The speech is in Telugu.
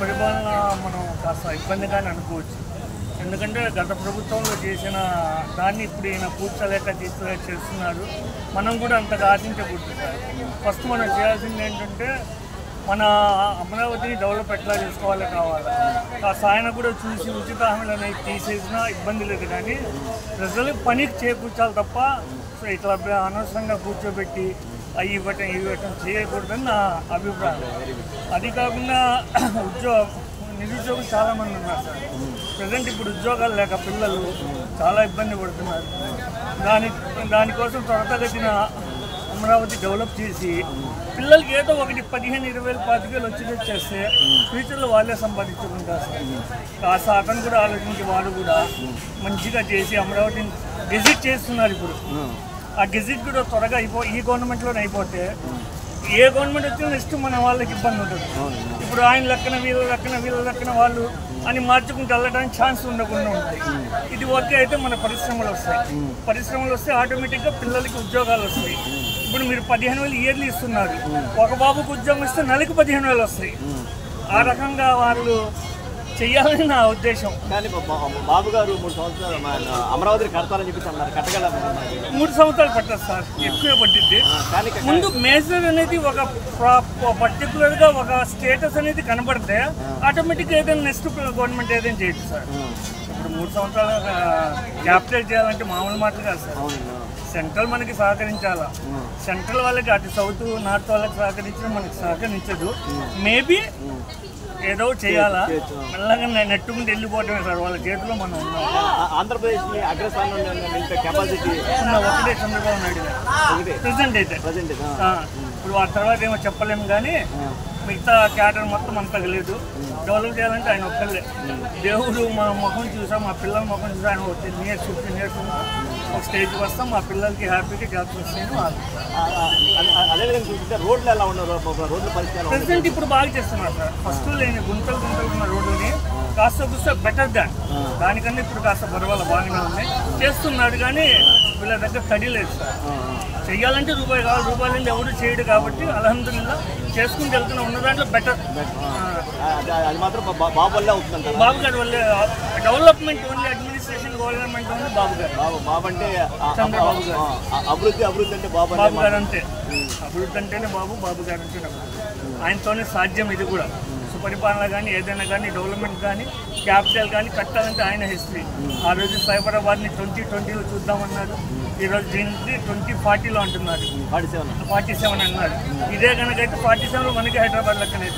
పరిపాలన మనం కాస్త ఇబ్బందిగానే అనుకోవచ్చు. ఎందుకంటే గత ప్రభుత్వంలో చేసిన దాన్ని ఇప్పుడు ఈయన కూర్చోలేక చేస్తున్నారు. మనం కూడా అంతగా ఆశించకూడదు సార్. ఫస్ట్ మనం చేయాల్సింది ఏంటంటే మన అమరావతిని డెవలప్ ఎట్లా చేసుకోవాలి కావాలి. కాస్త ఆయన కూడా చూసి ఉచిత హామీలు అనేవి తీసేసినా ఇబ్బంది లేదు, కానీ ప్రజలకు పనికి చేకూర్చాలి తప్ప సో ఇట్లా అనవసరంగా కూర్చోబెట్టి అవి ఇవ్వటం చేయకూడదని నా అభిప్రాయం. అది కాకుండా నిరుద్యోగులు చాలామంది ఉన్నారు సార్. ప్రజెంట్ ఇప్పుడు ఉద్యోగాలు లేక పిల్లలు చాలా ఇబ్బంది పడుతున్నారు. దానికోసం త్వరతగతిన అమరావతి డెవలప్ చేసి పిల్లలకి ఏదో ఒకటి 15,000, 20,000 వచ్చేది చేస్తే ఫ్యూచర్లో వాళ్ళే సంపాదించుకుంటారు సార్. కాస్త అతను కూడా ఆలోచించి వాళ్ళు కూడా మంచిగా చేసి అమరావతిని విజిట్ చేస్తున్నారు. ఇప్పుడు ఆ గెజిట్ కూడా త్వరగా ఈ గవర్నమెంట్లోనే అయిపోతే ఏ గవర్నమెంట్ వచ్చినా నెక్స్ట్ మన వాళ్ళకి ఇబ్బంది ఉంటుంది. ఇప్పుడు ఆయన లెక్కన వీళ్ళ లెక్కన వాళ్ళు అని మార్చుకుంటూ వెళ్ళడానికి ఛాన్స్ ఉండకుండా ఉంటాయి. ఇది ఓకే అయితే మన పరిశ్రమలు వస్తే ఆటోమేటిక్గా పిల్లలకి ఉద్యోగాలు వస్తాయి. ఇప్పుడు మీరు 15,000 ఇయర్లీ ఇస్తున్నారు, ఒక బాబుకు ఉద్యోగం ఇస్తే నెలకి 15,000 వస్తాయి. ఆ రకంగా వాళ్ళు చెయ్యాలని నా ఉద్దేశం. కానీ బాబు గారు 3 సంవత్సరాలు అమరావతిని కడతారని చెప్పేసి అన్నారు. కట్టగల 3 సంవత్సరాలు పట్టదు సార్, ఎక్కువే పట్టిద్ది. ముందు మేజర్ అనేది ఒక పర్టికులర్గా ఒక స్టేటస్ అనేది కనబడితే ఆటోమేటిక్గా ఏదైనా నెక్స్ట్ గవర్నమెంట్ ఏదైనా చేయొచ్చు సార్. ఇప్పుడు 3 సంవత్సరాలు క్యాపిటల్ చేయాలంటే మామూలు మాటలు కాదు సార్. సెంట్రల్ మనకి సహకరించాలా, సెంట్రల్ వాళ్ళకి అటు సౌత్ నార్త్ వాళ్ళకి సహకరించడం మనకి సహకరించదు. మేబీ ఏదో చేయాలా, మెల్లగా నెట్టుకుంటూ వెళ్ళిపోవటమే సార్. వాళ్ళ చేతిలో మనం ఉన్నాం. ఆంధ్రప్రదేశ్ కెపాసిటీ ఒకటే చంద్రబాబు నాయుడు గారు ప్రెసిడెంట్ అయితే. ఇప్పుడు ఆ తర్వాత ఏమో చెప్పలేము, కానీ మిగతా క్యాడర్ మొత్తం అంతగా లేదు. డెవలప్ చేయాలంటే ఆయన ఒక్కళ్ళే. దేవుడు మా ముఖం చూసాం, మా పిల్లల ముఖం చూసాం. ఆయన 10 years 15 years ఒక స్టేజ్కి వస్తాం, మా పిల్లలకి హ్యాపీగా జాబ్స్ వస్తాయని వాళ్ళు. అదేవిధంగా చూస్తే రోడ్లు ఎలా ఉన్నారు, రోడ్ల పరిస్థితి ప్రెసిడెంట్ ఇప్పుడు బాగా చేస్తున్నారు సార్. ఫస్ట్ లేని గుంతలు ఉన్న రోడ్లని కాస్త చూస్తే బెటర్ దానికన్నా ఇప్పుడు కాస్త పర్వాలేదు, బాగానే ఉన్నాయి చేస్తున్నాడు. కానీ వీళ్ళ దగ్గర స్టడీ లేదు సార్. చెయ్యాలంటే రూపాయి కావాలి, రూపాయలు ఎవరు చేయడు. కాబట్టి అల్హమ్దుల్లా చేసుకుంటూ వెళ్తున్నా, ఉన్న దాంట్లో బెటర్. అది మాత్రం బాబు వల్లే అవుతుంది. బాబు గారి వల్లే development, only administration government only Babu గారు. బాబు అంటే చంద్రబాబు గారు. అభివృద్ధి అంటే బాబు గారు అంతే. అభివృద్ధి అంటేనే బాబు గారు అంటే ఆయనతోనే సాధ్యం. ఇది కూడా సుపరిపాలన కానీ ఏదైనా కానీ డెవలప్మెంట్ కానీ క్యాపిటల్ కానీ కట్టాలంటే ఆయన హిస్టరీ. ఆ రోజు సైబరాబాద్ని 2020లో చూద్దామన్నారు, ఈరోజు దీనికి 2040లో అంటున్నారు. 47 అన్నారు. ఇదే కనుకైతే 47లో మనకి హైదరాబాద్ లెక్కనే.